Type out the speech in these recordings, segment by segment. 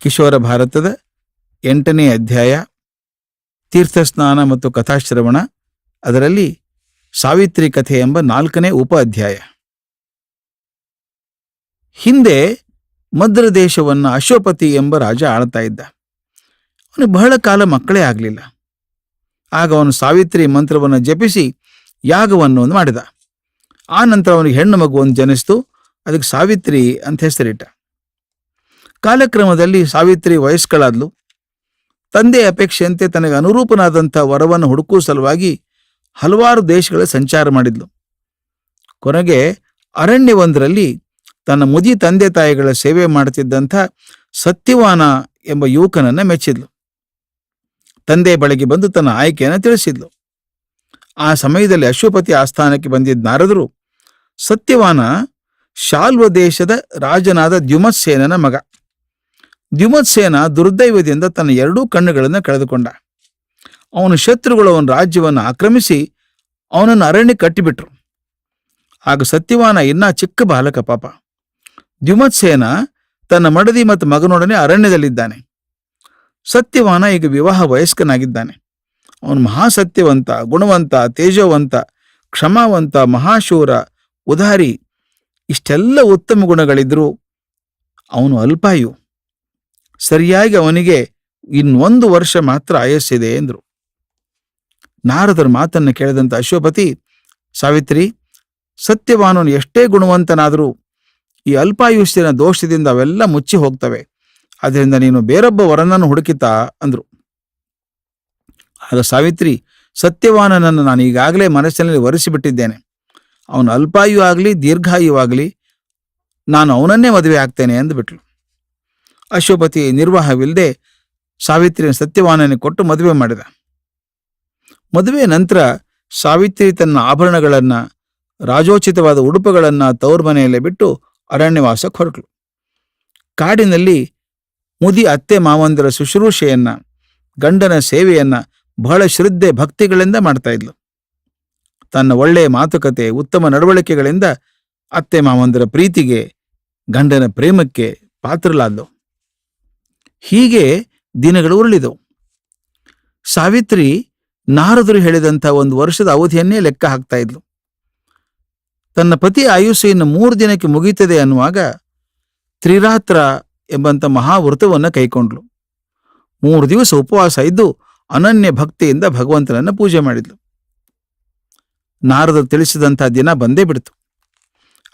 ಕಿಶೋರ ಭಾರತದ 8ನೇ ಅಧ್ಯಾಯ, ತೀರ್ಥಸ್ನಾನ ಮತ್ತು ಕಥಾಶ್ರವಣ. ಅದರಲ್ಲಿ ಸಾವಿತ್ರಿ ಕಥೆ ಎಂಬ 4ನೇ ಉಪ ಅಧ್ಯಾಯ. ಹಿಂದೆ ಮದ್ರ ದೇಶವನ್ನು ಅಶ್ವಪತಿ ಎಂಬ ರಾಜ ಆಳ್ತಾ ಇದ್ದ. ಅವನಿಗೆ ಬಹಳ ಕಾಲ ಮಕ್ಕಳೇ ಆಗಲಿಲ್ಲ. ಆಗ ಅವನು ಸಾವಿತ್ರಿ ಮಂತ್ರವನ್ನು ಜಪಿಸಿ ಯಾಗವನ್ನು ಮಾಡಿದ. ಆ ನಂತರ ಅವನಿಗೆ ಹೆಣ್ಣು ಮಗು ಒಂದು ಜನಿಸ್ತು. ಅದಕ್ಕೆ ಸಾವಿತ್ರಿ ಅಂತ ಹೆಸರಿಟ್ಟ. ಕಾಲಕ್ರಮದಲ್ಲಿ ಸಾವಿತ್ರಿ ವಯಸ್ಕಳಾದ್ಲು. ತಂದೆಯ ಅಪೇಕ್ಷೆಯಂತೆ ತನಗೆ ಅನುರೂಪನಾದಂಥ ವರವನ್ನು ಹುಡುಕುವ ಸಲುವಾಗಿ ಹಲವಾರು ದೇಶಗಳ ಸಂಚಾರ ಮಾಡಿದ್ಲು. ಕೊನೆಗೆ ಅರಣ್ಯವೊಂದರಲ್ಲಿ ತನ್ನ ಮುದಿ ತಂದೆ ತಾಯಿಗಳ ಸೇವೆ ಮಾಡುತ್ತಿದ್ದಂಥ ಸತ್ಯವಾನ ಎಂಬ ಯುವಕನನ್ನ ಮೆಚ್ಚಿದ್ಲು. ತಂದೆ ಬಳಿಗೆ ಬಂದು ತನ್ನ ಆಯ್ಕೆಯನ್ನು ತಿಳಿಸಿದ್ಲು. ಆ ಸಮಯದಲ್ಲಿ ಅಶ್ವಪತಿ ಆಸ್ಥಾನಕ್ಕೆ ಬಂದಿದ್ದ ನಾರದರು, ಸತ್ಯವಾನ ಶಾಲ್ವ ದೇಶದ ರಾಜನಾದ ದ್ಯುಮತ್ಸೇನನ ಮಗ. ದ್ಯುಮತ್ಸೇನ ದುರ್ದೈವದಿಂದ ತನ್ನ 2 ಕಣ್ಣುಗಳನ್ನು ಕಳೆದುಕೊಂಡ. ಅವನ ಶತ್ರುಗಳು ಅವನ ರಾಜ್ಯವನ್ನು ಆಕ್ರಮಿಸಿ ಅವನನ್ನು ಅರಣ್ಯಕ್ಕೆ ಕಟ್ಟಿಬಿಟ್ರು. ಆಗ ಸತ್ಯವಾನ ಇನ್ನ ಚಿಕ್ಕ ಬಾಲಕ ಪಾಪ. ದ್ಯುಮತ್ಸೇನ ತನ್ನ ಮಡದಿ ಮತ್ತು ಮಗನೊಡನೆ ಅರಣ್ಯದಲ್ಲಿದ್ದಾನೆ. ಸತ್ಯವಾನ ಈಗ ವಿವಾಹ ವಯಸ್ಕನಾಗಿದ್ದಾನೆ. ಅವನು ಮಹಾಸತ್ಯವಂತ, ಗುಣವಂತ, ತೇಜೋವಂತ, ಕ್ಷಮಾವಂತ, ಮಹಾಶೂರ, ಉದಾರಿ, ಇಷ್ಟೆಲ್ಲ ಉತ್ತಮ ಗುಣಗಳಿದ್ರೂ ಅವನು ಅಲ್ಪಾಯು. ಸರಿಯಾಗಿ ಅವನಿಗೆ 1 ವರ್ಷ ಮಾತ್ರ ಆಯಸ್ಸಿದೆ ಎಂದರು. ನಾರದರ ಮಾತನ್ನು ಕೇಳಿದಂಥ ಅಶ್ವಪತಿ, ಸಾವಿತ್ರಿ, ಸತ್ಯವಾನನು ಎಷ್ಟೇ ಗುಣವಂತನಾದರೂ ಈ ಅಲ್ಪಾಯುಷ್ಯನ ದೋಷದಿಂದ ಅವೆಲ್ಲ ಮುಚ್ಚಿ ಹೋಗ್ತವೆ. ಆದ್ದರಿಂದ ನೀನು ಬೇರೊಬ್ಬ ವರನನ್ನು ಹುಡುಕಿತಾ ಅಂದ್ರು. ಆಗ ಸಾವಿತ್ರಿ, ಸತ್ಯವಾನನನ್ನು ನಾನು ಈಗಾಗಲೇ ಮನಸ್ಸಿನಲ್ಲಿ ವರಿಸಿಬಿಟ್ಟಿದ್ದೇನೆ. ಅವನು ಅಲ್ಪಾಯು ಆಗಲಿ ದೀರ್ಘಾಯು ಆಗಲಿ, ನಾನು ಅವನನ್ನೇ ಮದುವೆ ಆಗ್ತೇನೆ ಅಂದುಬಿಟ್ಲು. ಅಶ್ವಪತಿ ನಿರ್ವಾಹವಿಲ್ಲದೆ ಸಾವಿತ್ರಿಯನ್ನು ಸತ್ಯವಾನನಿಗೆ ಕೊಟ್ಟು ಮದುವೆ ಮಾಡಿದ. ಮದುವೆ ನಂತರ ಸಾವಿತ್ರಿ ತನ್ನ ಆಭರಣಗಳನ್ನು, ರಾಜೋಚಿತವಾದ ಉಡುಪುಗಳನ್ನು ತವರು ಮನೆಯಲ್ಲೇ ಬಿಟ್ಟು ಅರಣ್ಯವಾಸಕ್ಕೆ ಹೊರಟಳು. ಕಾಡಿನಲ್ಲಿ ಮುದಿ ಅತ್ತೆ ಮಾವಂದರ ಶುಶ್ರೂಷೆಯನ್ನ, ಗಂಡನ ಸೇವೆಯನ್ನ ಬಹಳ ಶ್ರದ್ಧೆ ಭಕ್ತಿಗಳಿಂದ ಮಾಡ್ತಾ ಇದ್ಲು. ತನ್ನ ಒಳ್ಳೆಯ ಮಾತುಕತೆ, ಉತ್ತಮ ನಡವಳಿಕೆಗಳಿಂದ ಅತ್ತೆ ಮಾವಂದರ ಪ್ರೀತಿಗೆ, ಗಂಡನ ಪ್ರೇಮಕ್ಕೆ ಪಾತ್ರಲಾದ್ಲು. ಹೀಗೆ ದಿನಗಳು ಉರುಳಿದವು. ಸಾವಿತ್ರಿ ನಾರದರು ಹೇಳಿದಂಥ 1 ವರ್ಷದ ಅವಧಿಯನ್ನೇ ಲೆಕ್ಕ ಹಾಕ್ತಾ ಇದ್ಲು. ತನ್ನ ಪತಿ ಆಯುಷ್ಯ ಇನ್ನು 3 ದಿನಕ್ಕೆ ಮುಗೀತದೆ ಅನ್ನುವಾಗ ತ್ರಿರಾತ್ರ ಎಂಬಂಥ ಮಹಾವೃತವನ್ನು ಕೈಕೊಂಡ್ಲು. 3 ದಿವಸ ಉಪವಾಸ ಇದ್ದು ಅನನ್ಯ ಭಕ್ತಿಯಿಂದ ಭಗವಂತನನ್ನ ಪೂಜೆ ಮಾಡಿದ್ಲು. ನಾರದರು ತಿಳಿಸಿದಂಥ ದಿನ ಬಂದೇ ಬಿಡ್ತು.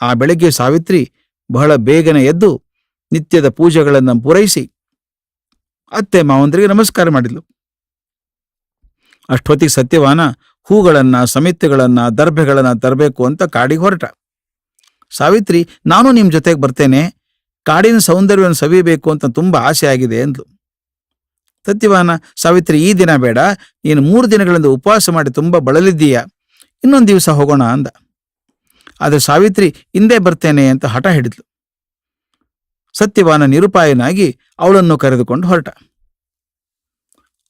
ಆ ಬೆಳಗ್ಗೆ ಸಾವಿತ್ರಿ ಬಹಳ ಬೇಗನೆ ಎದ್ದು ನಿತ್ಯದ ಪೂಜೆಗಳನ್ನು ಪೂರೈಸಿ ಅತ್ತೆ ಮಾವಂದರಿಗೆ ನಮಸ್ಕಾರ ಮಾಡಿದ್ಲು. ಅಷ್ಟೊತ್ತಿಗೆ ಸತ್ಯವಾನ ಹೂಗಳನ್ನ, ಸಮಿತಿಗಳನ್ನ, ದರ್ಭೆಗಳನ್ನ ತರಬೇಕು ಅಂತ ಕಾಡಿಗೆ ಹೊರಟ. ಸಾವಿತ್ರಿ, ನಾನು ನಿಮ್ಮ ಜೊತೆಗೆ ಬರ್ತೇನೆ, ಕಾಡಿನ ಸೌಂದರ್ಯವನ್ನು ಸವಿಯಬೇಕು ಅಂತ ತುಂಬಾ ಆಸೆ ಆಗಿದೆ ಅಂದ್ಲು. ಸತ್ಯವಾನ, ಸಾವಿತ್ರಿ, ಈ ದಿನ ಬೇಡ, ನೀನು 3 ದಿನಗಳಿಂದ ಉಪವಾಸ ಮಾಡಿ ತುಂಬಾ ಬಳಲಿದ್ದೀಯ, ಇನ್ನೊಂದು ದಿವಸ ಹೋಗೋಣ ಅಂದ. ಆದರೆ ಸಾವಿತ್ರಿ ಹಿಂದೆ ಬರ್ತೇನೆ ಅಂತ ಹಠ ಹಿಡಿದ್ಲು. ಸತ್ಯವಾನ ನಿರುಪಾಯನಾಗಿ ಅವಳನ್ನು ಕರೆದುಕೊಂಡು ಹೊರಟ.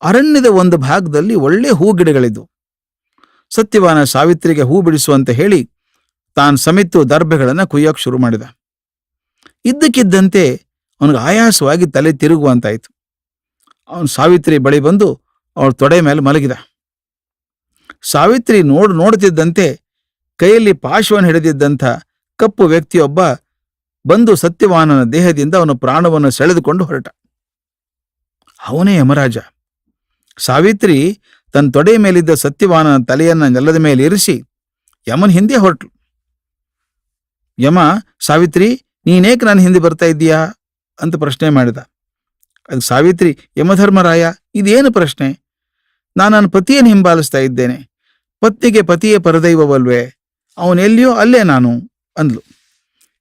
ಅರಣ್ಯದ ಒಂದು ಭಾಗದಲ್ಲಿ ಒಳ್ಳೆ ಹೂ ಗಿಡಗಳಿದ್ವು. ಸತ್ಯವಾನ ಸಾವಿತ್ರಿಗೆ ಹೂ ಬಿಡಿಸುವಂತೆ ಹೇಳಿ ತಾನು ಸಮಿತ್ತು ದರ್ಭೆಗಳನ್ನು ಕುಯ್ಯೋಕೆ ಶುರು ಮಾಡಿದ. ಇದ್ದಕ್ಕಿದ್ದಂತೆ ಅವನಿಗೆ ಆಯಾಸವಾಗಿ ತಲೆ ತಿರುಗುವಂತಾಯಿತು. ಅವನು ಸಾವಿತ್ರಿ ಬಳಿ ಬಂದು ಅವಳ ತೊಡೆ ಮೇಲೆ ಮಲಗಿದ. ಸಾವಿತ್ರಿ ನೋಡುತ್ತಿದ್ದಂತೆ ಕೈಯಲ್ಲಿ ಪಾಶವನ್ನು ಹಿಡಿದಿದ್ದಂಥ ಕಪ್ಪು ವ್ಯಕ್ತಿಯೊಬ್ಬ ಬಂದು ಸತ್ಯವಾನನ ದೇಹದಿಂದ ಅವನ ಪ್ರಾಣವನ್ನು ಸೆಳೆದುಕೊಂಡು ಹೊರಟ. ಅವನೇ ಯಮರಾಜ. ಸಾವಿತ್ರಿ ತನ್ನ ತೊಡೆ ಮೇಲಿದ್ದ ಸತ್ಯವಾನನ ತಲೆಯನ್ನ ನೆಲದ ಮೇಲೆ ಇರಿಸಿ ಯಮನ ಹಿಂದೆ ಹೊರಟಳು. ಯಮ, ಸಾವಿತ್ರಿ, ನೀನೇಕೆ ನನ್ನ ಹಿಂದೆ ಬರ್ತಾ ಇದ್ದೀಯಾ ಅಂತ ಪ್ರಶ್ನೆ ಮಾಡಿದ. ಅದಕ್ಕೆ ಸಾವಿತ್ರಿ, ಯಮಧರ್ಮರಾಯ, ಇದೇನು ಪ್ರಶ್ನೆ? ನಾನು ನನ್ನ ಪತಿಯನ್ನು ಹಿಂಬಾಲಿಸ್ತಾ ಇದ್ದೇನೆ. ಪತ್ನಿಗೆ ಪತಿಯೇ ಪರದೈವವಲ್ವೇ? ಅವನೆಲ್ಲಿಯೋ ಅಲ್ಲೇ ನಾನು ಅಂದ್ಲು.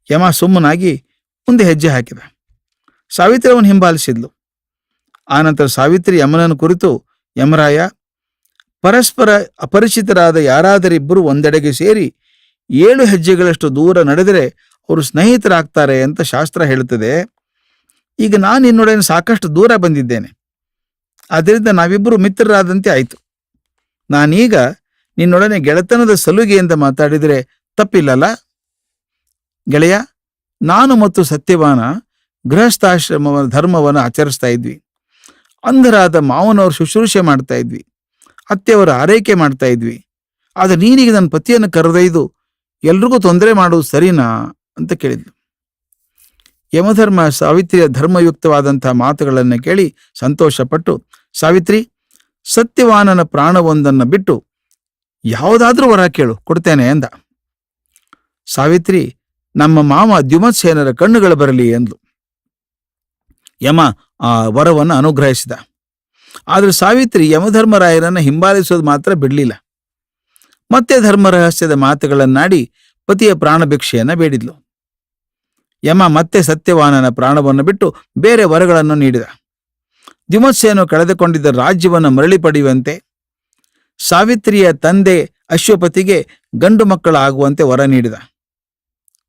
ಯಮ ಸುಮ್ಮನಾಗಿ ಮುಂದೆ ಹೆಜ್ಜೆ ಹಾಕಿದ. ಸಾವಿತ್ರಿ ಅವನು ಹಿಂಬಾಲಿಸಿದ್ಲು. ಆನಂತರ ಸಾವಿತ್ರಿ ಯಮನನ್ನು ಕುರಿತು, ಯಮರಾಯ, ಪರಸ್ಪರ ಅಪರಿಚಿತರಾದ ಯಾರಾದರಿಬ್ಬರು ಒಂದೆಡೆಗೆ ಸೇರಿ 7 ಹೆಜ್ಜೆಗಳಷ್ಟು ದೂರ ನಡೆದರೆ ಅವರು ಸ್ನೇಹಿತರಾಗ್ತಾರೆ ಅಂತ ಶಾಸ್ತ್ರ ಹೇಳುತ್ತದೆ. ಈಗ ನಾನು ನಿನ್ನೊಡನೆ ಸಾಕಷ್ಟು ದೂರ ಬಂದಿದ್ದೇನೆ, ಆದ್ದರಿಂದ ನಾವಿಬ್ಬರು ಮಿತ್ರರಾದಂತೆ ಆಯಿತು. ನಾನೀಗ ನಿನ್ನೊಡನೆ ಗೆಳೆತನದ ಸಲುಗೆಯಿಂದ ಮಾತಾಡಿದರೆ ತಪ್ಪಿಲ್ಲಲ್ಲ? ಗೆಳೆಯ, ನಾನು ಮತ್ತು ಸತ್ಯವಾನ ಗೃಹಸ್ಥಾಶ್ರಮ ಧರ್ಮವನ್ನು ಆಚರಿಸ್ತಾ ಇದ್ವಿ. ಅಂಧರಾದ ಮಾವನವರು ಶುಶ್ರೂಷೆ ಮಾಡ್ತಾ ಇದ್ವಿ. ಅತ್ತೆಯವರ ಆರೈಕೆ ಮಾಡ್ತಾ ಇದ್ವಿ. ಆದರೆ ನೀನೀಗ ನನ್ನ ಪತಿಯನ್ನು ಕರೆದೊಯ್ದು ಎಲ್ರಿಗೂ ತೊಂದರೆ ಮಾಡುವುದು ಸರಿನಾ ಅಂತ ಕೇಳಿದ್ಲು. ಯಮಧರ್ಮ ಸಾವಿತ್ರಿಯ ಧರ್ಮಯುಕ್ತವಾದಂತಹ ಮಾತುಗಳನ್ನು ಕೇಳಿ ಸಂತೋಷಪಟ್ಟು, ಸಾವಿತ್ರಿ, ಸತ್ಯವಾನನ ಪ್ರಾಣವೊಂದನ್ನು ಬಿಟ್ಟು ಯಾವುದಾದ್ರೂ ವರ ಕೇಳು, ಕೊಡ್ತೇನೆ ಎಂದ. ಸಾವಿತ್ರಿ, ನಮ್ಮ ಮಾವ ದ್ಯುಮತ್ಸೇನರ ಕಣ್ಣುಗಳು ಬರಲಿ ಎಂದ್ಲು. ಯಮ ಆ ವರವನ್ನು ಅನುಗ್ರಹಿಸಿದ. ಆದರೆ ಸಾವಿತ್ರಿ ಯಮಧರ್ಮರಾಯರನ್ನು ಹಿಂಬಾಲಿಸೋದು ಮಾತ್ರ ಬಿಡಲಿಲ್ಲ. ಮತ್ತೆ ಧರ್ಮ ರಹಸ್ಯದ ಮಾತುಗಳನ್ನಾಡಿ ಪತಿಯ ಪ್ರಾಣಭಿಕ್ಷೆಯನ್ನು ಬೇಡಿದ್ಲು. ಯಮ ಮತ್ತೆ ಸತ್ಯವಾನನ ಪ್ರಾಣವನ್ನು ಬಿಟ್ಟು ಬೇರೆ ವರಗಳನ್ನು ನೀಡಿದ. ದ್ಯುಮತ್ಸೇನು ಕಳೆದುಕೊಂಡಿದ್ದ ರಾಜ್ಯವನ್ನು ಮರಳಿ ಪಡೆಯುವಂತೆ, ಸಾವಿತ್ರಿಯ ತಂದೆ ಅಶ್ವಪತಿಗೆ ಗಂಡು ಮಕ್ಕಳಾಗುವಂತೆ ವರ ನೀಡಿದ.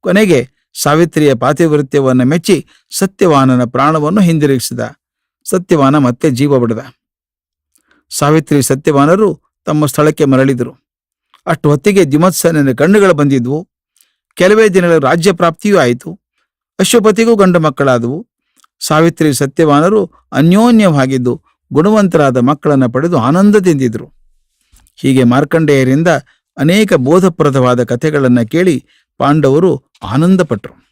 ಕೊನೆಗೆ ಸಾವಿತ್ರಿಯ ಪಾತಿವೃತ್ಯವನ್ನು ಮೆಚ್ಚಿ ಸತ್ಯವಾನನ ಪ್ರಾಣವನ್ನು ಹಿಂದಿರುಗಿಸಿದ. ಸತ್ಯವಾನ ಮತ್ತೆ ಜೀವ ಬಿಡದ. ಸಾವಿತ್ರಿ ಸತ್ಯವಾನರು ತಮ್ಮ ಸ್ಥಳಕ್ಕೆ ಮರಳಿದರು. ಅಷ್ಟು ಹೊತ್ತಿಗೆ ದ್ಯುಮತ್ಸೇನನ ಕಣ್ಣುಗಳು ಬಂದಿದ್ವು. ಕೆಲವೇ ದಿನಗಳ ರಾಜ್ಯ ಪ್ರಾಪ್ತಿಯೂ ಆಯಿತು. ಅಶ್ವಪತಿಗೂ ಗಂಡು ಮಕ್ಕಳಾದವು. ಸಾವಿತ್ರಿ ಸತ್ಯವಾನರು ಅನ್ಯೋನ್ಯವಾಗಿದ್ದು ಗುಣವಂತರಾದ ಮಕ್ಕಳನ್ನು ಪಡೆದು ಆನಂದದಿಂದಿದ್ರು. ಹೀಗೆ ಮಾರ್ಕಂಡೇಯರಿಂದ ಅನೇಕ ಬೋಧಪ್ರದವಾದ ಕಥೆಗಳನ್ನು ಕೇಳಿ ಪಾಂಡವರು ಆನಂದಪಟ್ಟರು.